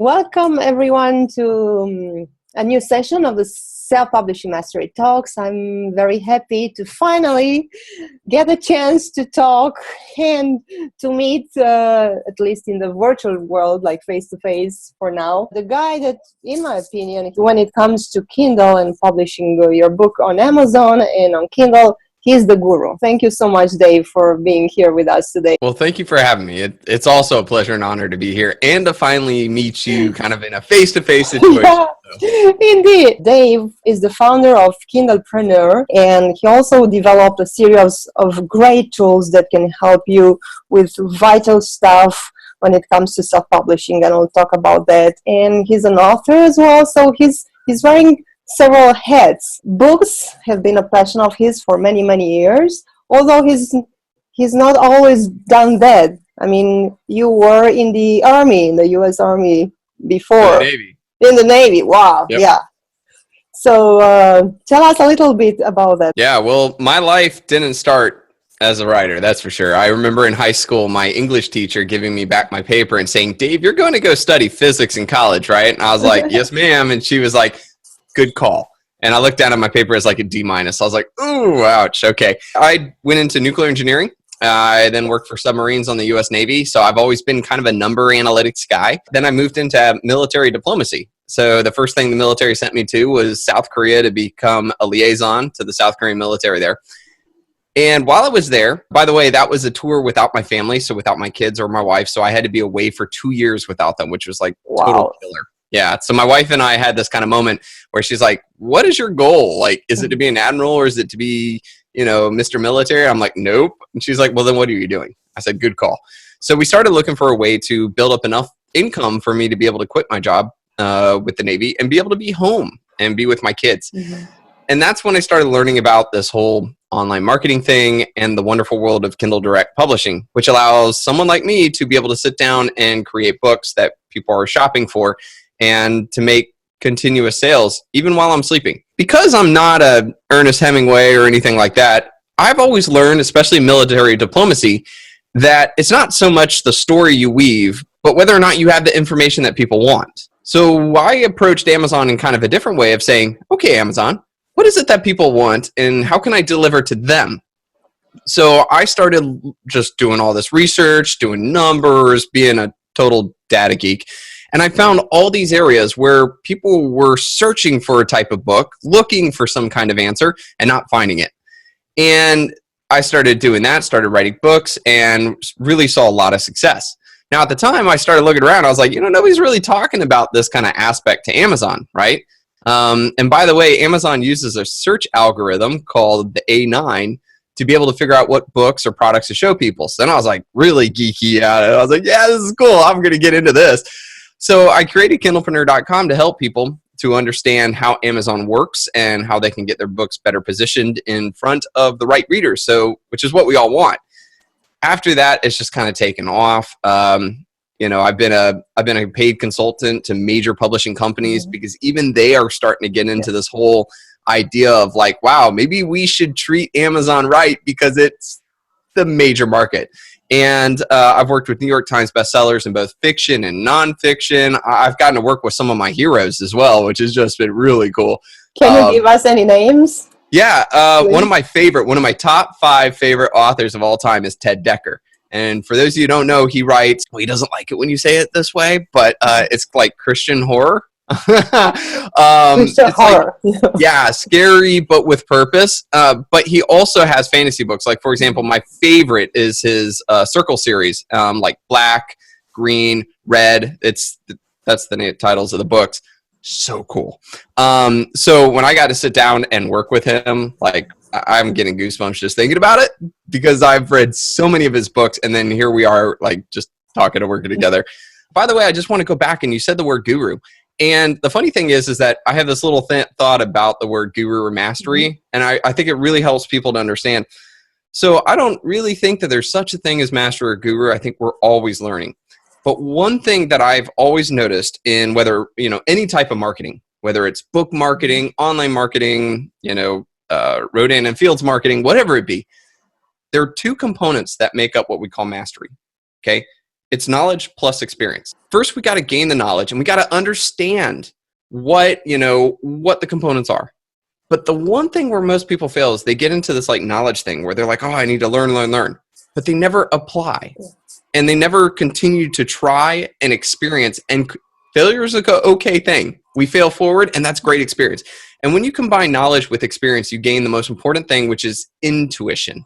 Welcome everyone to a new session of the Self-Publishing Mastery Talks. I'm very happy to finally get a chance to talk and to meet, at least in the virtual world, like face-to-face for now. The guy that, in my opinion, when it comes to Kindle and publishing your book on Amazon and on Kindle, he's the guru. Thank you so much, Dave, for being here with us today. Well, thank you for having me. It's also a pleasure and honor to be here and to finally meet you kind of in a face-to-face situation. Yeah, indeed. Dave is the founder of Kindlepreneur, and he also developed a series of great tools that can help you with vital stuff when it comes to self-publishing, and we'll talk about that. And he's an author as well, so he's wearing several hats. Books have been a passion of his for many, many years, although he's not always done that. I mean, you were in the Army, in the U.S. Army before. In the Navy. In the Navy, wow, Yep. Yeah. So tell us a little bit about that. Yeah, well, my life didn't start as a writer, that's for sure. I remember in high school, my English teacher giving me back my paper and saying, "Dave, you're going to go study physics in college, right?" And I was like, "Yes, ma'am." And she was like, "Good call." And I looked down at my paper as like a D-. I was like, ooh, ouch, okay. I went into nuclear engineering. I then worked for submarines on the U.S. Navy, so I've always been kind of a number analytics guy. Then I moved into military diplomacy. So the first thing the military sent me to was South Korea to become a liaison to the South Korean military there. And while I was there, by the way, that was a tour without my family, so without my kids or my wife, so I had to be away for 2 years without them, which was like total killer. Yeah, so my wife and I had this kind of moment where she's like, "What is your goal? Like, is it to be an admiral or is it to be, Mr. Military?" I'm like, "Nope." And she's like, "Well, then what are you doing?" I said, "Good call." So we started looking for a way to build up enough income for me to be able to quit my job with the Navy and be able to be home and be with my kids. Mm-hmm. And that's when I started learning about this whole online marketing thing and the wonderful world of Kindle Direct Publishing, which allows someone like me to be able to sit down and create books that people are shopping for and to make continuous sales even while I'm sleeping. Because I'm not a Ernest Hemingway or anything like that, I've always learned, especially military diplomacy, that it's not so much the story you weave, but whether or not you have the information that people want. So I approached Amazon in kind of a different way of saying, okay, Amazon, what is it that people want and how can I deliver to them? So I started just doing all this research, doing numbers, being a total data geek. And I found all these areas where people were searching for a type of book, looking for some kind of answer, and not finding it. And I started doing that, started writing books, and really saw a lot of success. Now, at the time, I started looking around. I was like, nobody's really talking about this kind of aspect to Amazon, right? And by the way, Amazon uses a search algorithm called the A9 to be able to figure out what books or products to show people. So then I was like really geeky at it. I was like, yeah, this is cool. I'm going to get into this. So I created Kindlepreneur.com to help people to understand how Amazon works and how they can get their books better positioned in front of the right readers. So, which is what we all want. After that, it's just kind of taken off. I've been a paid consultant to major publishing companies because even they are starting to get into this whole idea of like, wow, maybe we should treat Amazon right because it's the major market. And I've worked with New York Times bestsellers in both fiction and nonfiction. I've gotten to work with some of my heroes as well, which has just been really cool. Can you give us any names? Yeah, one of my top 5 favorite authors of all time is Ted Dekker. And for those of you who don't know, he writes, well, he doesn't like it when you say it this way, but it's like Christian horror. Horror. Yeah, scary, but with purpose. But he also has fantasy books. Like, for example, my favorite is his Circle series, like Black, Green, Red. That's the titles of the books. So cool. So when I got to sit down and work with him, like I'm getting goosebumps just thinking about it because I've read so many of his books, and then here we are, like just talking and working together. By the way, I just want to go back, and you said the word guru. And the funny thing is that I have this little thought about the word guru or mastery, and I think it really helps people to understand. So I don't really think that there's such a thing as master or guru. I think we're always learning. But one thing that I've always noticed in whether, any type of marketing, whether it's book marketing, online marketing, Rodan and Fields marketing, whatever it be, there are 2 components that make up what we call mastery. Okay. It's knowledge plus experience. First, we got to gain the knowledge and we got to understand what the components are. But the one thing where most people fail is they get into this like knowledge thing where they're like, oh, I need to learn, but they never apply and they never continue to try and experience. And failure is an okay thing. We fail forward and that's great experience. And when you combine knowledge with experience, you gain the most important thing, which is intuition.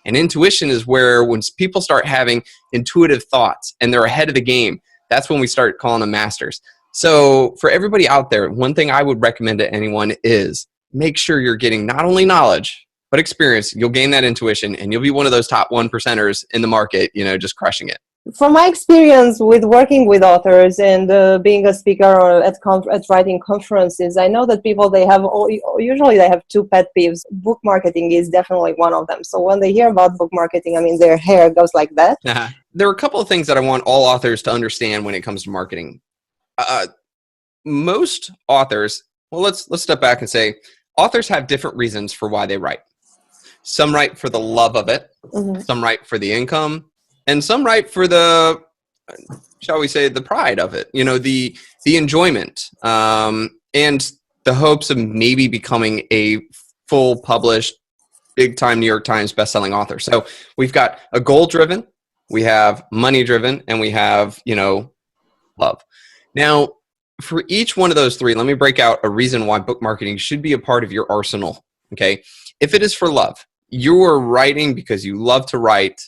And intuition is where when people start having intuitive thoughts and they're ahead of the game, that's when we start calling them masters. So for everybody out there, one thing I would recommend to anyone is make sure you're getting not only knowledge, but experience. You'll gain that intuition and you'll be one of those top 1%ers in the market, just crushing it. From my experience with working with authors and being a speaker or at writing conferences, I know that people, usually they have two pet peeves. Book marketing is definitely one of them. So when they hear about book marketing, I mean, their hair goes like that. There are a couple of things that I want all authors to understand when it comes to marketing. Most authors, well, let's step back and say authors have different reasons for why they write. Some write for the love of it. Mm-hmm. Some write for the income. And some write for the, shall we say, the pride of it, the enjoyment, and the hopes of maybe becoming a full published, big-time New York Times bestselling author. So we've got a goal-driven, we have money-driven, and we have, love. Now, for each one of those three, let me break out a reason why book marketing should be a part of your arsenal, okay? If it is for love, you are writing because you love to write.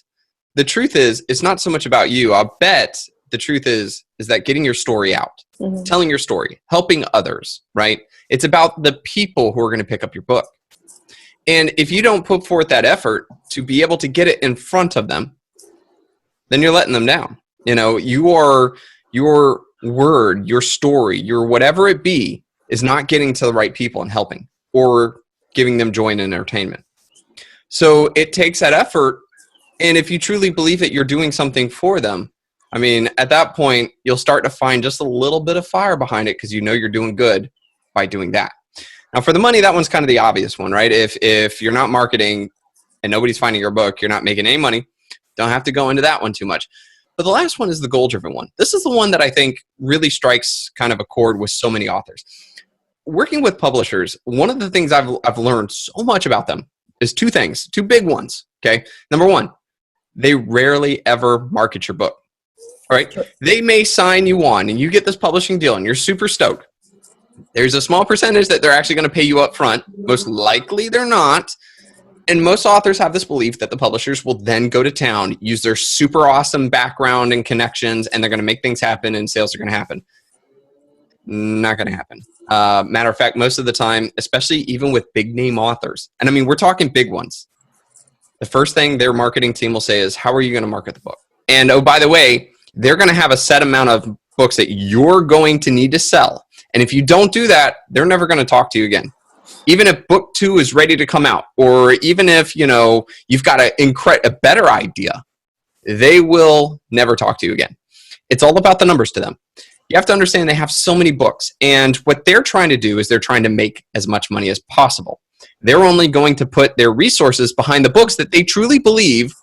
The truth is, it's not so much about you. I'll bet the truth is that getting your story out, mm-hmm. telling your story, helping others, right? It's about the people who are going to pick up your book. And if you don't put forth that effort to be able to get it in front of them, then you're letting them down. Your word, your story, your whatever it be is not getting to the right people and helping or giving them joy and entertainment. So it takes that effort. And if you truly believe that you're doing something for them, I mean, at that point, you'll start to find just a little bit of fire behind it because you're doing good by doing that. Now, for the money, that one's kind of the obvious one, right? If you're not marketing and nobody's finding your book, you're not making any money, don't have to go into that one too much. But the last one is the goal-driven one. This is the one that I think really strikes kind of a chord with so many authors. Working with publishers, one of the things I've learned so much about them is two things, two big ones, okay? Number one, they rarely ever market your book, right? Sure. They may sign you on and you get this publishing deal and you're super stoked. There's a small percentage that they're actually going to pay you up front. Most likely they're not. And most authors have this belief that the publishers will then go to town, use their super awesome background and connections, and they're going to make things happen and sales are going to happen. Not going to happen. Matter of fact, most of the time, especially even with big name authors, and I mean, we're talking big ones, the first thing their marketing team will say is, how are you going to market the book? And oh, by the way, they're going to have a set amount of books that you're going to need to sell. And if you don't do that, they're never going to talk to you again. Even if book 2 is ready to come out, or even if, you've got a better idea, they will never talk to you again. It's all about the numbers to them. You have to understand they have so many books. And what they're trying to do is they're trying to make as much money as possible. They're only going to put their resources behind the books that they truly believe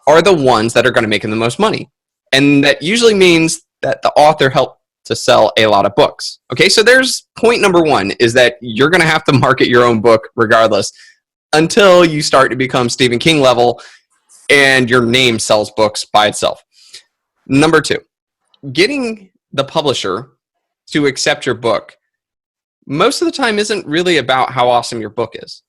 are the ones that are going to make them the most money. And that usually means that the author helped to sell a lot of books. Okay, so there's point number one, is that you're going to have to market your own book regardless until you start to become Stephen King level and your name sells books by itself. Number 2, getting the publisher to accept your book most of the time isn't really about how awesome your book is.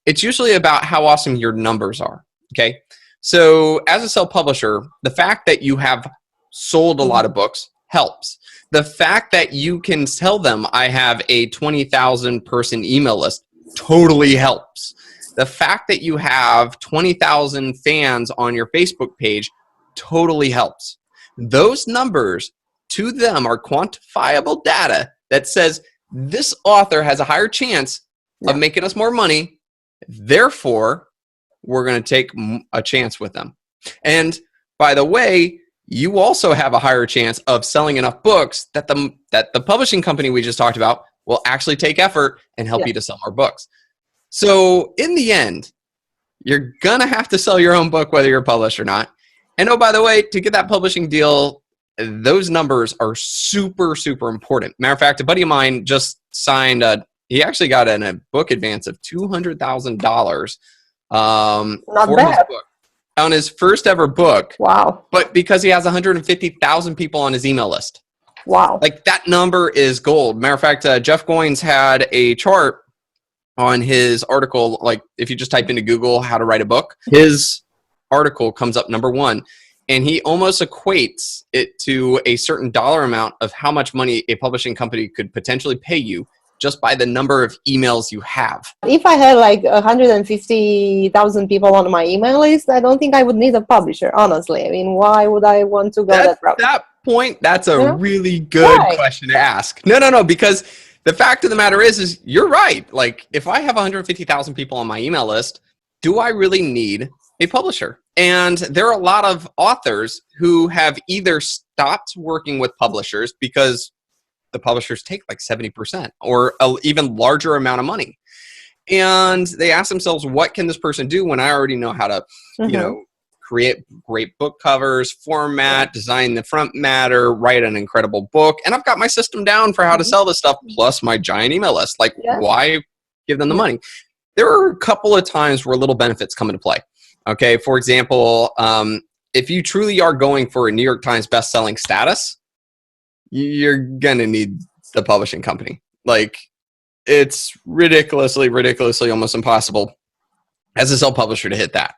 It's usually about how awesome your numbers are, okay? So as a self-publisher, the fact that you have sold a lot of books helps. The fact that you can tell them, I have a 20,000 person email list, totally helps. The fact that you have 20,000 fans on your Facebook page totally helps. Those numbers to them are quantifiable data that says this author has a higher chance of making us more money. Therefore, we're going to take a chance with them. And by the way, you also have a higher chance of selling enough books that the publishing company we just talked about will actually take effort and help you to sell more books. So in the end, you're going to have to sell your own book whether you're published or not. And oh, by the way, to get that publishing deal, those numbers are super, super important. Matter of fact, a buddy of mine just signed he actually got a book advance of $200,000 Not for his bad. book, on his first ever book. Wow. But because he has 150,000 people on his email list. Wow. Like, that number is gold. Matter of fact, Jeff Goins had a chart on his article. Like, if you just type into Google how to write a book, his article comes up number one. And he almost equates it to a certain dollar amount of how much money a publishing company could potentially pay you just by the number of emails you have. If I had like 150,000 people on my email list, I don't think I would need a publisher, honestly. I mean, why would I want to go that route? That point, that's a really good question to ask. No, because the fact of the matter is you're right. Like, if I have 150,000 people on my email list, do I really need a publisher? And there are a lot of authors who have either stopped working with publishers because the publishers take like 70% or an even larger amount of money. And they ask themselves, what can this person do when I already know how to, create great book covers, format, design the front matter, write an incredible book. And I've got my system down for how to sell this stuff, plus my giant email list. Like, why give them the money? There are a couple of times where little benefits come into play. Okay, for example, if you truly are going for a New York Times bestselling status, you're going to need the publishing company. Like, it's ridiculously almost impossible as a self-publisher to hit that.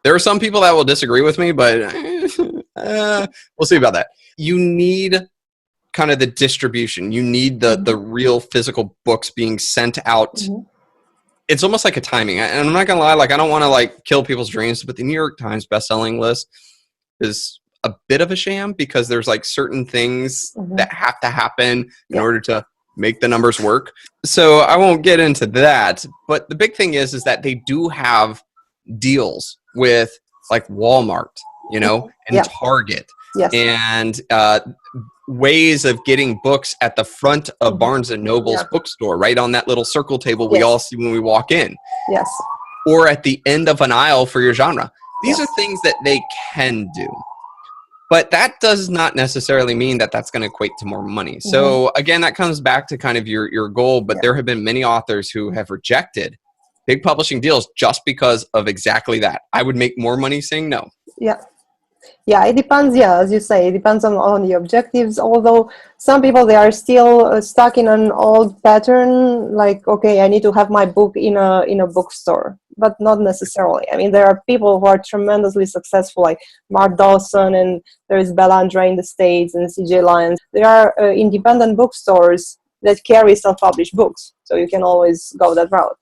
There are some people that will disagree with me, but we'll see about that. You need kind of the distribution. You need the real physical books being sent out. It's almost like a timing. And I'm not going to lie, like, I don't want to like kill people's dreams, but the New York Times bestselling list is a bit of a sham because there's like certain things that have to happen in order to make the numbers work. So I won't get into that, but the big thing is that they do have deals with like Walmart, and Target, and ways of getting books at the front of Barnes and Noble's bookstore, right on that little circle table we all see when we walk in. Yes. Or at the end of an aisle for your genre. These are things that they can do. But that does not necessarily mean that that's going to equate to more money. So again, that comes back to kind of your goal, but there have been many authors who have rejected big publishing deals just because of exactly that. I would make more money saying no. Yeah, it depends. Yeah, as you say, it depends on the objectives. Although some people, they are still stuck in an old pattern. Like, okay, I need to have my book in a bookstore, but not necessarily. I mean, there are people who are tremendously successful, like Mark Dawson, and there is Bellandra in the States, and CJ Lyons. There are independent bookstores that carry self-published books, so you can always go that route.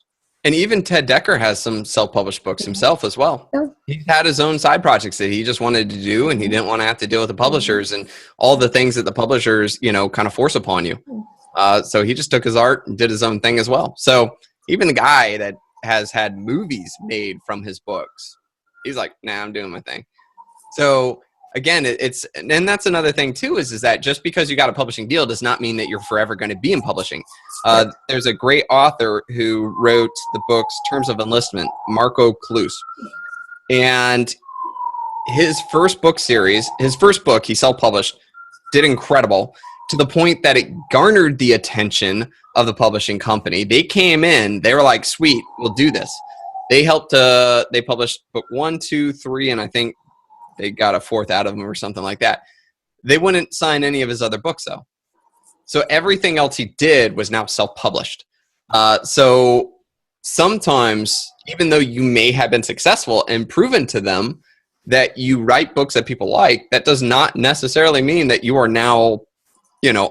And even Ted Decker has some self-published books himself as well. He's had his own side projects that he just wanted to do, and he didn't want to have to deal with the publishers and all the things that the publishers, kind of force upon you. So he just took his art and did his own thing as well. So even the guy that has had movies made from his books, he's like, nah, I'm doing my thing. So again, and that's another thing too, is that just because you got a publishing deal does not mean that you're forever going to be in publishing. There's a great author who wrote the books Terms of Enlistment, Marco Cluse. And his first book he self-published, did incredible to the point that it garnered the attention of the publishing company. They came in, they were like, sweet, we'll do this. They helped, they published book 1, 2, 3, and I think they got a 4th out of them or something like that. They wouldn't sign any of his other books though. So everything else he did was now self-published. So sometimes, even though you may have been successful and proven to them that you write books that people like, that does not necessarily mean that you are now,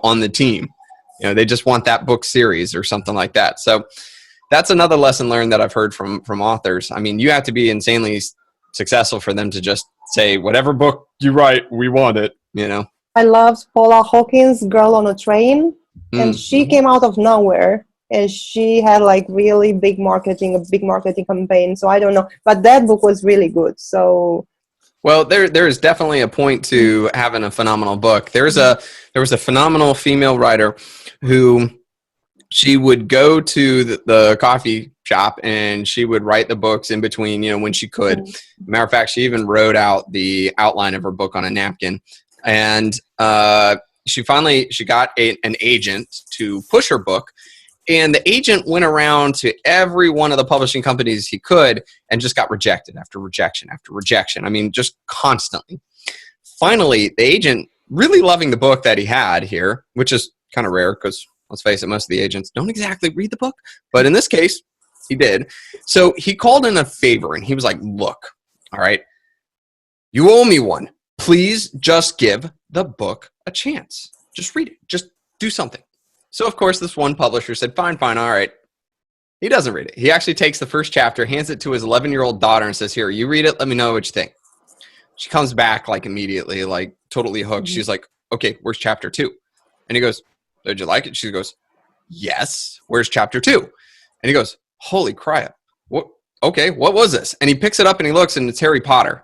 on the team. They just want that book series or something like that. So that's another lesson learned that I've heard from authors. I mean, you have to be insanely successful for them to just say, whatever book you write, we want it, I loved Paula Hawkins' Girl on a Train, and she came out of nowhere, and she had like really a big marketing campaign. So I don't know, but that book was really good. So, well, there's definitely a point to having a phenomenal book. There was a phenomenal female writer who she would go to the coffee shop, and she would write the books in between, when she could. Matter of fact, she even wrote out the outline of her book on a napkin. And she got an agent to push her book. And the agent went around to every one of the publishing companies he could and just got rejected after rejection after rejection. I mean, just constantly. Finally, the agent, really loving the book that he had here, which is kind of rare because, let's face it, most of the agents don't exactly read the book. But in this case, he did. So he called in a favor, and he was like, look, all right, you owe me one. Please just give the book a chance. Just read it. Just do something. So, of course, this one publisher said, fine, all right. He doesn't read it. He actually takes the first chapter, hands it to his 11-year-old daughter and says, here, you read it. Let me know what you think. She comes back like immediately, like totally hooked. She's like, okay, where's chapter 2? And he goes, did you like it? She goes, yes. Where's chapter 2? And he goes, holy crap. What was this? And he picks it up and he looks, and it's Harry Potter.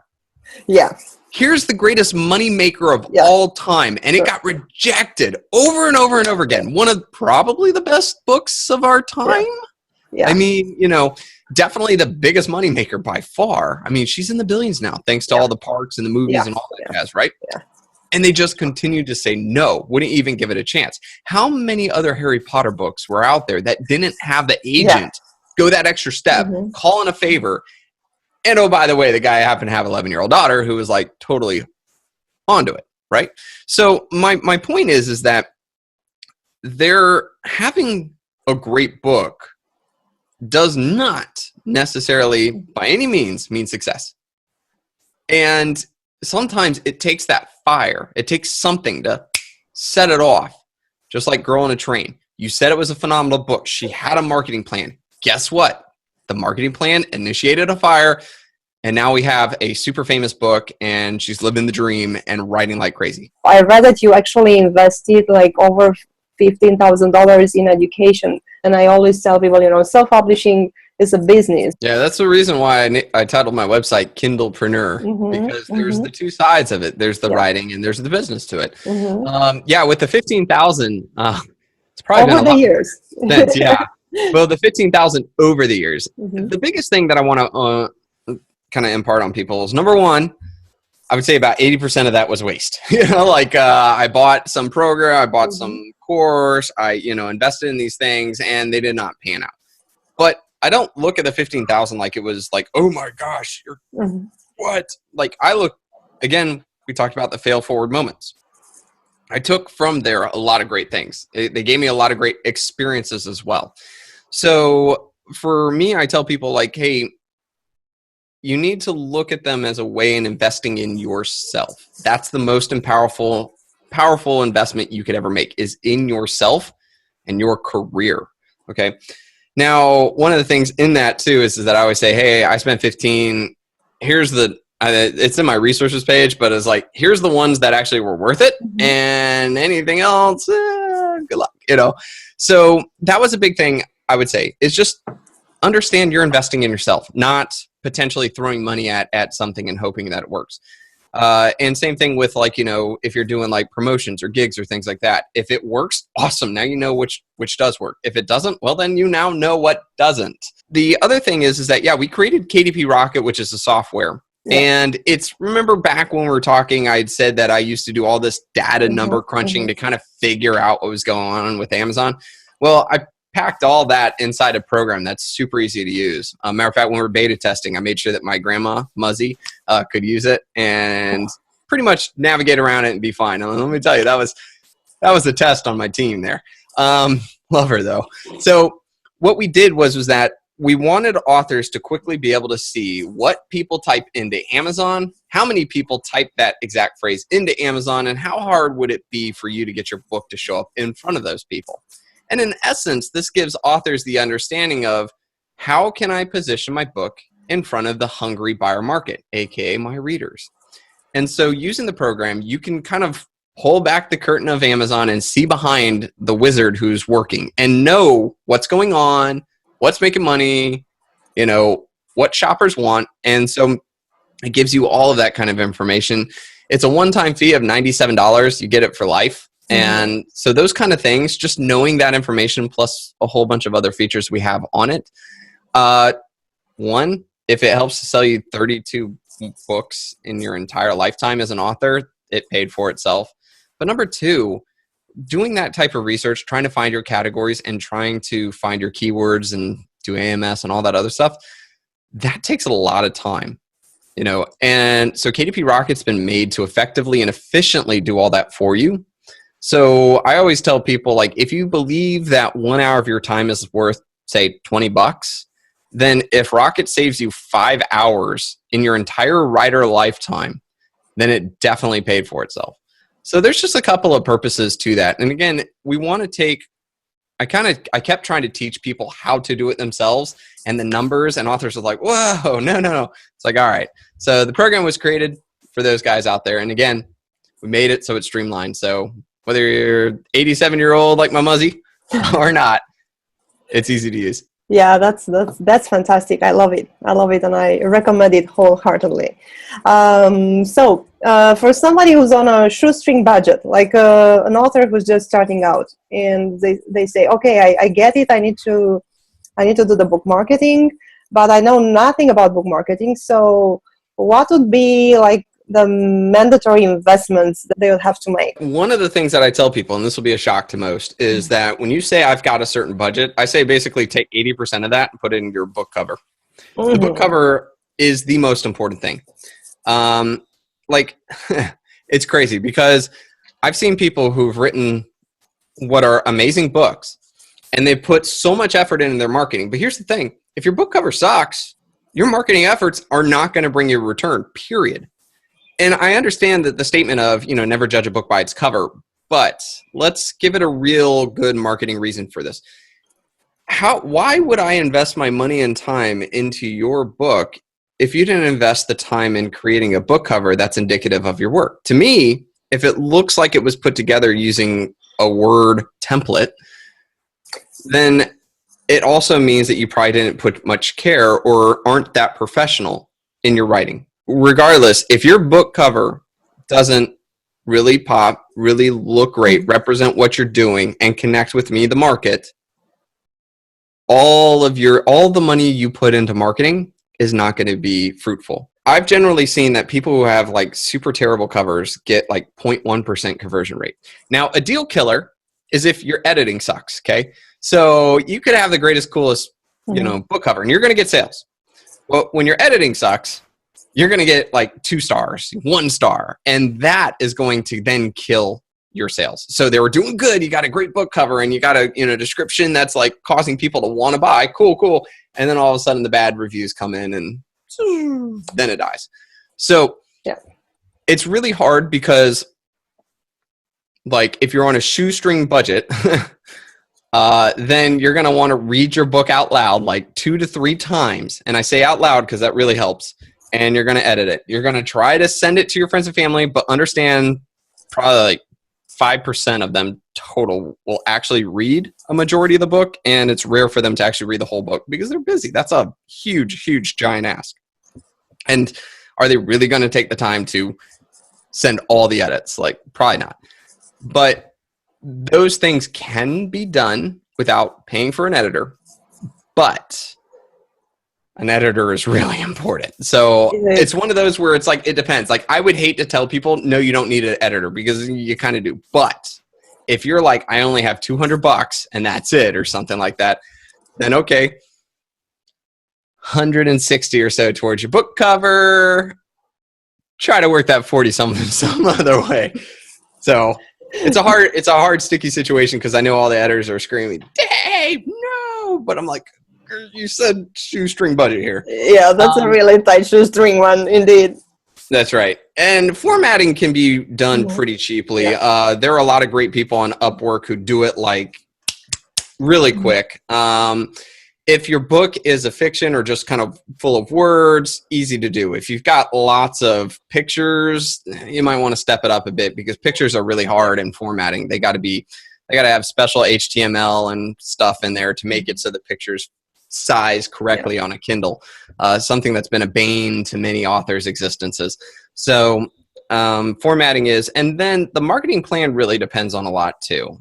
Yeah. Here's the greatest money maker of all time. And it got rejected over and over and over again. One of probably the best books of our time. Yeah. I mean, definitely the biggest money maker by far. I mean, she's in the billions now, thanks to all the parks and the movies and all that jazz, right? Yeah. And they just continued to say no, wouldn't even give it a chance. How many other Harry Potter books were out there that didn't have the agent go that extra step, call in a favor? And oh, by the way, the guy happened to have an 11-year-old daughter who was like totally onto it, right? So my point is that they're having a great book does not necessarily by any means mean success. And sometimes it takes that fire. It takes something to set it off, just like Girl on a Train. You said it was a phenomenal book. She had a marketing plan. Guess what? The marketing plan initiated a fire, and now we have a super famous book, and she's living the dream and writing like crazy. I read that you actually invested like over $15,000 in education. And I always tell people, self-publishing is a business. Yeah, that's the reason why I titled my website Kindlepreneur, because there's the two sides of it. There's the writing and there's the business to it. With the 15,000, it's probably over been the years. Since, well, the 15,000 over the years. The biggest thing that I want to kind of impart on people is, number one, I would say about 80% of that was waste. I bought some program, I bought some course, I invested in these things, and they did not pan out. But I don't look at the 15,000 like it was like, oh my gosh, what? Like, I look, again, we talked about the fail forward moments. I took from there a lot of great things. They gave me a lot of great experiences as well. So for me, I tell people like, hey, you need to look at them as a way in investing in yourself. That's the most powerful investment you could ever make, is in yourself and your career. Okay. Now, one of the things in that too is that I always say, hey, I spent 15, here's it's in my resources page, but it's like, here's the ones that actually were worth it, and anything else, good luck, So that was a big thing, I would say, is just understand you're investing in yourself, not potentially throwing money at something and hoping that it works. And same thing with if you're doing like promotions or gigs or things like that. If it works, awesome. Now you know which does work. If it doesn't, well, then you now know what doesn't. The other thing is that, we created KDP Rocket, which is a software. And remember back when we were talking, I had said that I used to do all this data number crunching to kind of figure out what was going on with Amazon. Well, I packed all that inside a program that's super easy to use. Matter of fact, when we were beta testing, I made sure that my grandma, Muzzy, could use it and pretty much navigate around it and be fine. And let me tell you, that was a test on my team there. Love her though. So what we did was that we wanted authors to quickly be able to see what people type into Amazon, how many people type that exact phrase into Amazon, and how hard would it be for you to get your book to show up in front of those people. And in essence, this gives authors the understanding of, how can I position my book in front of the hungry buyer market, aka my readers. And so using the program, you can kind of pull back the curtain of Amazon and see behind the wizard who's working and know what's going on, what's making money, what shoppers want. And so it gives you all of that kind of information. It's a one-time fee of $97. You get it for life. And so those kind of things, just knowing that information plus a whole bunch of other features we have on it, One, if it helps to sell you 32 books in your entire lifetime as an author, it paid for itself. But number two, doing that type of research, trying to find your categories and trying to find your keywords and do AMS and all that other stuff, that takes a lot of time, you know. And so KDP Rocket's been made to effectively and efficiently do all that for you. So I always tell people, like, if you believe that 1 hour of your time is worth, say, $20, then if Rocket saves you 5 hours in your entire writer lifetime, then it definitely paid for itself. So there's just a couple of purposes to that. And again, we want to take, I kept trying to teach people how to do it themselves, and the numbers, and authors were like, whoa, no. It's like, all right. So the program was created for those guys out there. And again, we made it so it's streamlined. So whether you're 87-year-old like my muzzy or not, it's easy to use. Yeah, that's fantastic. I love it, and I recommend it wholeheartedly. For somebody who's on a shoestring budget, like an author who's just starting out, and they say, okay, I get it. I need to do the book marketing, but I know nothing about book marketing. So what would be like the mandatory investments that they would have to make? One of the things that I tell people, and this will be a shock to most, is that when you say I've got a certain budget, I say basically take 80% of that and put it in your book cover. The book cover is the most important thing. It's crazy because I've seen people who've written what are amazing books and they put so much effort into their marketing. But here's the thing. If your book cover sucks, your marketing efforts are not going to bring you a return, period. And I understand that the statement of, never judge a book by its cover, but let's give it a real good marketing reason for this. Why would I invest my money and time into your book if you didn't invest the time in creating a book cover that's indicative of your work? To me, if it looks like it was put together using a Word template, then it also means that you probably didn't put much care or aren't that professional in your writing. Regardless, if your book cover doesn't really pop, really look great, represent what you're doing, and connect with me, the market, all the money you put into marketing is not going to be fruitful. I've generally seen that people who have like super terrible covers get like 0.1% conversion rate. Now, a deal killer is if your editing sucks, okay? So you could have the greatest, coolest, book cover, and you're going to get sales. Well, when your editing sucks, you're going to get like 2 stars, 1 star, and that is going to then kill your sales. So they were doing good. You got a great book cover and you got a description that's like causing people to want to buy. Cool. And then all of a sudden the bad reviews come in and then it dies. So yeah, it's really hard because like if you're on a shoestring budget, then you're going to want to read your book out loud like 2 to 3 times. And I say out loud because that really helps. And you're going to edit it. You're going to try to send it to your friends and family, but understand probably like 5% of them total will actually read a majority of the book. And it's rare for them to actually read the whole book because they're busy. That's a huge, giant ask. And are they really going to take the time to send all the edits? Like, probably not. But those things can be done without paying for an editor. But an editor is really important. So it's one of those where it's like, it depends. Like I would hate to tell people, no, you don't need an editor because you kind of do. But if you're like, I only have $200 and that's it or something like that, then okay, 160 or so towards your book cover. Try to work that 40 something some other way. So it's a hard sticky situation because I know all the editors are screaming, Dave, no. But I'm like, you said shoestring budget here. Yeah, that's a really tight shoestring one, indeed. That's right. And formatting can be done pretty cheaply. Yeah. There are a lot of great people on Upwork who do it like really quick. If your book is a fiction or just kind of full of words, easy to do. If you've got lots of pictures, you might want to step it up a bit because pictures are really hard in formatting. They got to have special HTML and stuff in there to make it so the pictures size correctly on a Kindle, something that's been a bane to many authors' existences. So formatting is, and then the marketing plan really depends on a lot too.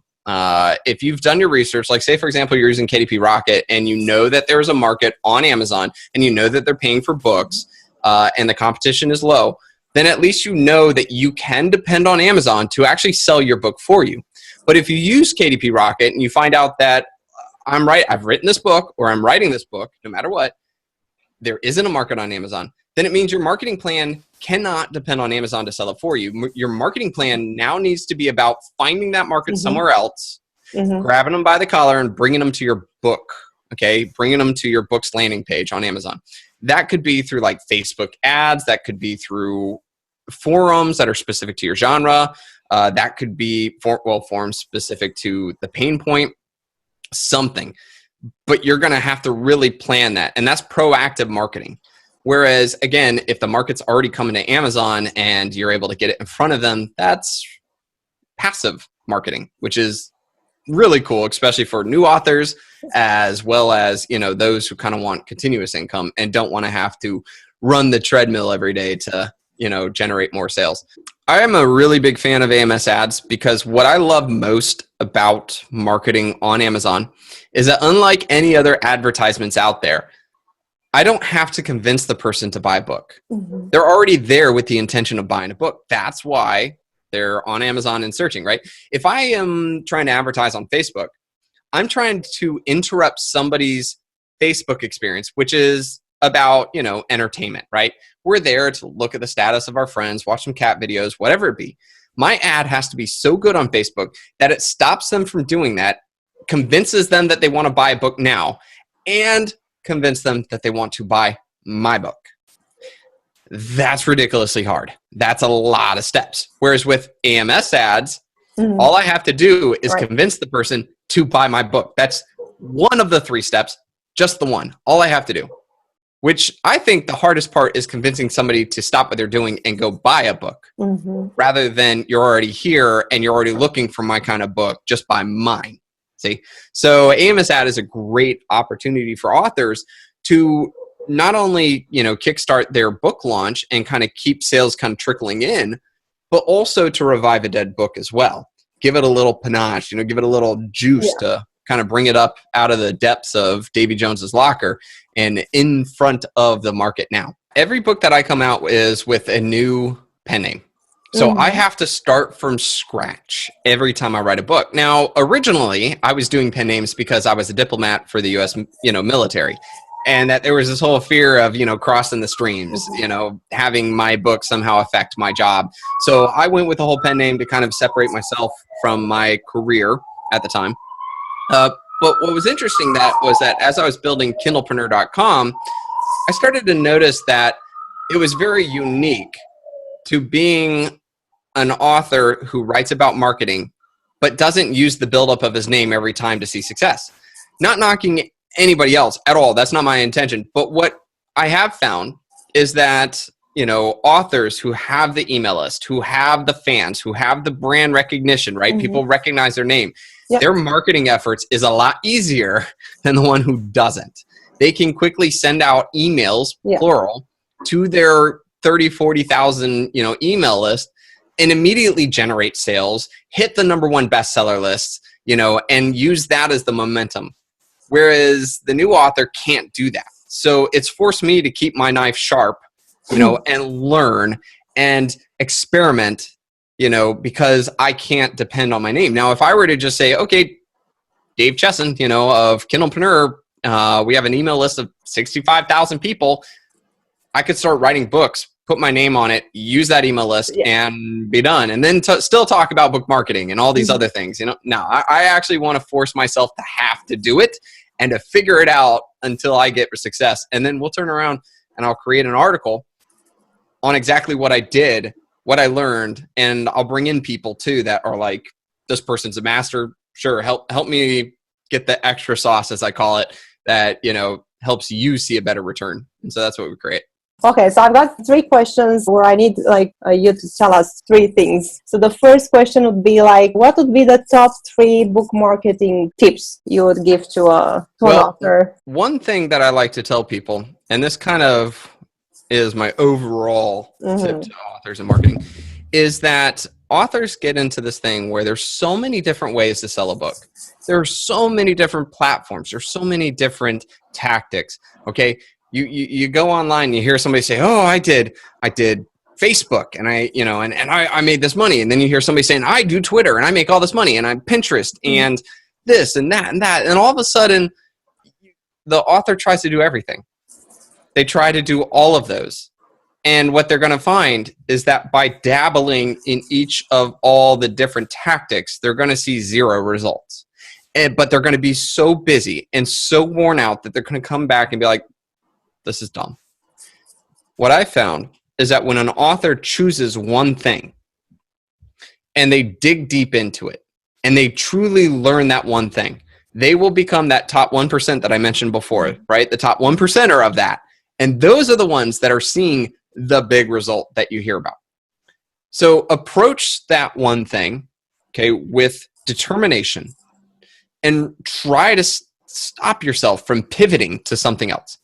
If you've done your research, like say, for example, you're using KDP Rocket and you know that there's a market on Amazon and you know that they're paying for books and the competition is low, then at least you know that you can depend on Amazon to actually sell your book for you. But if you use KDP Rocket and you find out that I've written this book or I'm writing this book, no matter what, there isn't a market on Amazon, then it means your marketing plan cannot depend on Amazon to sell it for you. Your marketing plan now needs to be about finding that market somewhere else, grabbing them by the collar and bringing them to your book, okay? Bringing them to your book's landing page on Amazon. That could be through like Facebook ads. That could be through forums that are specific to your genre. That could be forums specific to the pain point, something. But you're going to have to really plan that. And that's proactive marketing. Whereas, again, if the market's already coming to Amazon and you're able to get it in front of them, that's passive marketing, which is really cool, especially for new authors, as well as, those who kind of want continuous income and don't want to have to run the treadmill every day to, generate more sales. I am a really big fan of AMS ads because what I love most about marketing on Amazon is that unlike any other advertisements out there, I don't have to convince the person to buy a book. They're already there with the intention of buying a book. That's why they're on Amazon and searching, right? If I am trying to advertise on Facebook, I'm trying to interrupt somebody's Facebook experience, which is about, entertainment, right? We're there to look at the status of our friends, watch some cat videos, whatever it be. My ad has to be so good on Facebook that it stops them from doing that, convinces them that they want to buy a book now, and convince them that they want to buy my book. That's ridiculously hard. That's a lot of steps. Whereas with AMS ads, all I have to do is convince the person to buy my book. That's one of the 3 steps, just the one. All I have to do. Which I think the hardest part is convincing somebody to stop what they're doing and go buy a book, rather than you're already here and you're already looking for my kind of book, just buy mine. See? So AMS ad is a great opportunity for authors to not only, kickstart their book launch and kind of keep sales kind of trickling in, but also to revive a dead book as well. Give it a little panache, give it a little juice to kind of bring it up out of the depths of Davy Jones's locker and in front of the market now. Every book that I come out with a new pen name. So I have to start from scratch every time I write a book. Now, originally, I was doing pen names because I was a diplomat for the U.S. Military, and that there was this whole fear of crossing the streams, having my book somehow affect my job. So I went with a whole pen name to kind of separate myself from my career at the time. But what was interesting was that as I was building Kindlepreneur.com, I started to notice that it was very unique to being an author who writes about marketing, but doesn't use the buildup of his name every time to see success. Not knocking anybody else at all. That's not my intention. But what I have found is that, authors who have the email list, who have the fans, who have the brand recognition, right? People recognize their name. Their marketing efforts is a lot easier than the one who doesn't. They can quickly send out emails, plural, to their 30, 40,000, email list and immediately generate sales, hit the #1 bestseller list, and use that as the momentum. Whereas the new author can't do that. So it's forced me to keep my knife sharp, and learn and experiment, because I can't depend on my name. Now, if I were to just say, okay, Dave Chesson, of Kindlepreneur, we have an email list of 65,000 people, I could start writing books, put my name on it, use that email list, and be done. And then still talk about book marketing and all these other things. No, I actually want to force myself to have to do it and to figure it out until I get success. And then we'll turn around and I'll create an article on exactly what I did, what I learned, and I'll bring in people too that are like, this person's a master. Sure, help me get the extra sauce, as I call it, that helps you see a better return. And so that's what we create. Okay, so I've got 3 questions where I need you to tell us 3 things. So the first question would be what would be the top 3 book marketing tips you would give to an author? One thing that I like to tell people, and this kind of is my overall tip to authors and marketing, is that authors get into this thing where there's so many different ways to sell a book. There are so many different platforms. There's so many different tactics. Okay. You go online, you hear somebody say, oh, I did Facebook and I made this money. And then you hear somebody saying, I do Twitter and I make all this money and I'm Pinterest and this and that and that. And all of a sudden the author tries to do everything. They try to do all of those. And what they're going to find is that by dabbling in each of all the different tactics, they're going to see zero results. But they're going to be so busy and so worn out that they're going to come back and be like, this is dumb. What I found is that when an author chooses one thing and they dig deep into it and they truly learn that one thing, they will become that top 1% that I mentioned before, right? The top 1%er of that. And those are the ones that are seeing the big result that you hear about. So approach that one thing, okay, with determination and try to stop yourself from pivoting to something else.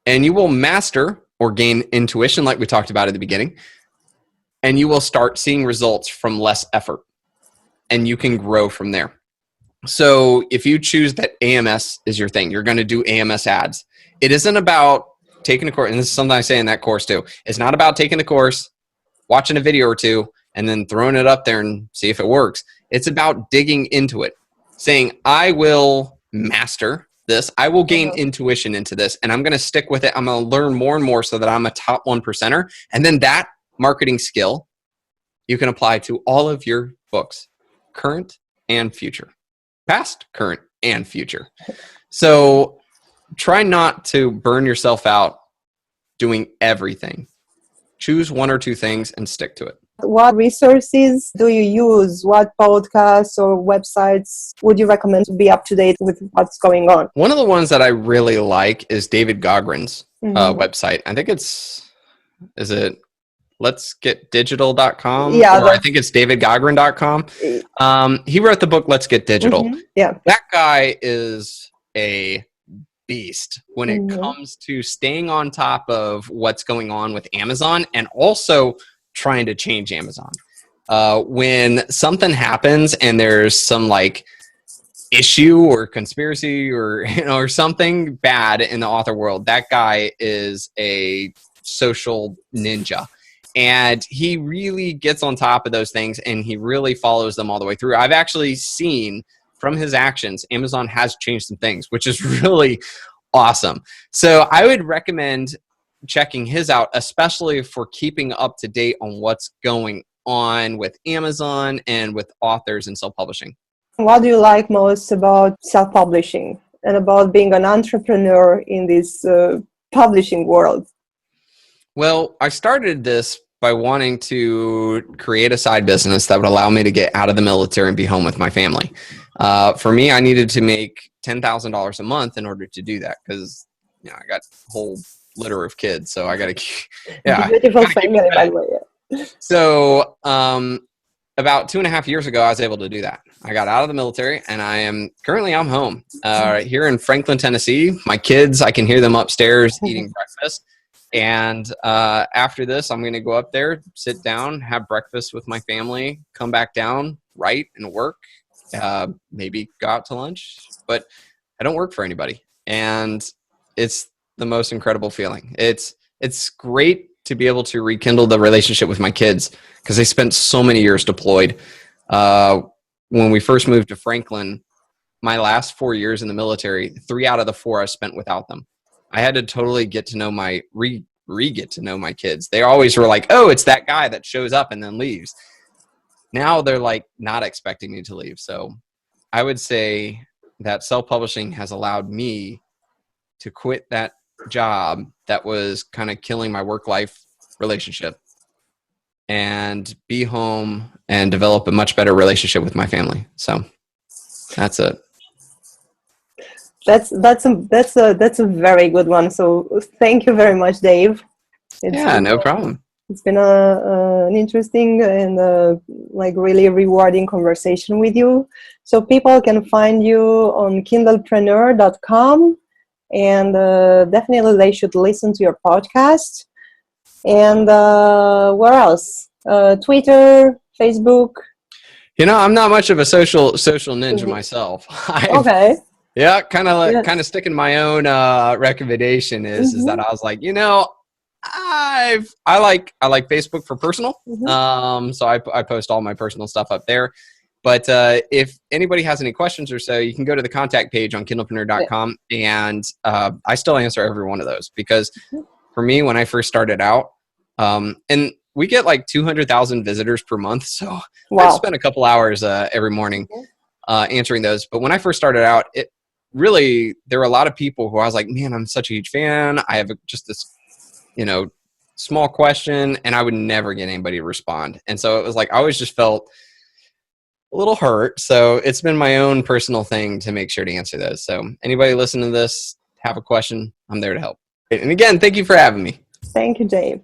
And you will master or gain intuition like we talked about at the beginning. And you will start seeing results from less effort. And you can grow from there. So if you choose that AMS is your thing, you're going to do AMS ads. It isn't about taking a course, and this is something I say in that course too. It's not about taking the course, watching a video or two, and then throwing it up there and see if it works. It's about digging into it, saying, I will master this. I will gain intuition into this, and I'm going to stick with it. I'm going to learn more and more so that I'm a top 1%er. And then that marketing skill you can apply to all of your books, current and future, past, current, and future. So try not to burn yourself out doing everything. Choose one or two things and stick to it. What resources do you use? What podcasts or websites would you recommend to be up to date with what's going on? One of the ones that I really like is David Gaughran's website. I think is it letsgetdigital.com? Yeah. Or I think it's davidgaughran.com. He wrote the book, Let's Get Digital. Yeah. That guy is a beast when it comes to staying on top of what's going on with Amazon and also trying to change Amazon. When something happens and there's some like issue or conspiracy or or something bad in the author world, that guy is a social ninja. And he really gets on top of those things and he really follows them all the way through. I've actually seen from his actions, Amazon has changed some things, which is really awesome. So I would recommend checking his out, especially for keeping up to date on what's going on with Amazon and with authors and self-publishing. What do you like most about self-publishing and about being an entrepreneur in this publishing world? Well, I started this by wanting to create a side business that would allow me to get out of the military and be home with my family. For me, I needed to make $10,000 a month in order to do that because I got a whole litter of kids, so I got to beautiful family, by the way. So about 2.5 years ago, I was able to do that. I got out of the military, and I'm home here in Franklin, Tennessee. My kids, I can hear them upstairs eating breakfast. And after this, I'm going to go up there, sit down, have breakfast with my family, come back down, write and work, maybe go out to lunch. But I don't work for anybody. And it's the most incredible feeling. It's great to be able to rekindle the relationship with my kids because they spent so many years deployed. When we first moved to Franklin, my last 4 years in the military, 3 out of the 4 I spent without them. I had to totally get to know get to know my kids. They always were like, oh, it's that guy that shows up and then leaves. Now they're like not expecting me to leave. So I would say that self-publishing has allowed me to quit that job that was kind of killing my work-life relationship and be home and develop a much better relationship with my family. So that's it. That's a very good one. So thank you very much, Dave. No problem. It's been an interesting and really rewarding conversation with you. So people can find you on Kindlepreneur.com, and definitely they should listen to your podcast. And where else? Twitter, Facebook? I'm not much of a social ninja myself. Okay. Yeah, kind Yes. of sticking my own recommendation is that I was like, I like Facebook for personal. So I post all my personal stuff up there. But if anybody has any questions or so, you can go to the contact page on kindlepreneur.com, and I still answer every one of those, because for me, when I first started out, and we get like 200,000 visitors per month, so I've spent a couple hours every morning answering those. But when I first started out, there were a lot of people who I was like, man, I'm such a huge fan. I have just this, small question, and I would never get anybody to respond. And so it was like, I always just felt a little hurt. So it's been my own personal thing to make sure to answer those. So anybody listening to this, have a question, I'm there to help. And again, thank you for having me. Thank you, Dave.